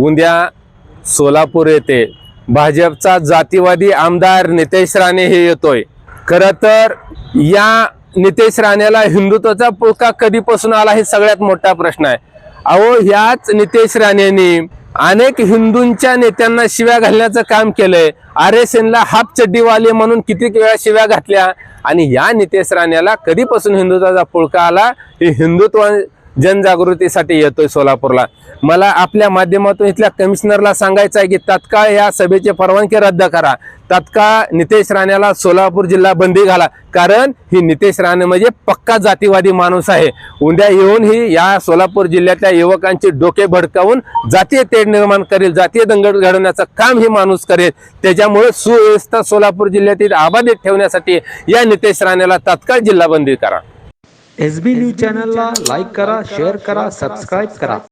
उद्या सोलापूर येथे भाजपचा जातीवादी आमदार नितेश राणे हे येतोय। खरं तर या नितेश राणेला हिंदुत्वाचा पुळका कधीपासून आला हे सगळ्यात मोठा प्रश्न आहे। अहो, ह्याच नितेश राणेंनी अनेक हिंदूंच्या नेत्यांना शिव्या घालण्याचं काम केलंय। RSNला हाफ चड्डीवाले म्हणून किती वेळा शिव्या घातल्या। आणि या नितेश राणेला कधीपासून हिंदुत्वाचा पुळका आला हे हिंदुत्व जनजागृतीसाठी येतोय सोलापूरला। मला आपल्या माध्यमातून इथल्या कमिशनरला सांगायचं आहे की तात्काळ या सभेची परवानगी रद्द करा, तात्काळ नितेश राणेला सोलापूर जिल्हा बंदी घाला। कारण ही नितेश राणे म्हणजे पक्का जातीवादी माणूस आहे। उद्या येऊन ही या सोलापूर जिल्ह्यातल्या युवकांची डोके भडकावून जातीय तेढ निर्माण करेल, जातीय दंगल घडवण्याचं काम ही माणूस करेल। त्याच्यामुळे सुव्यवस्था सोलापूर जिल्ह्यातील अबाधित ठेवण्यासाठी या नितेश राणेला तात्काळ जिल्हा बंदी करा। SB न्यूज चॅनलला लाईक करा, शेअर करा, सबस्क्राईब करा।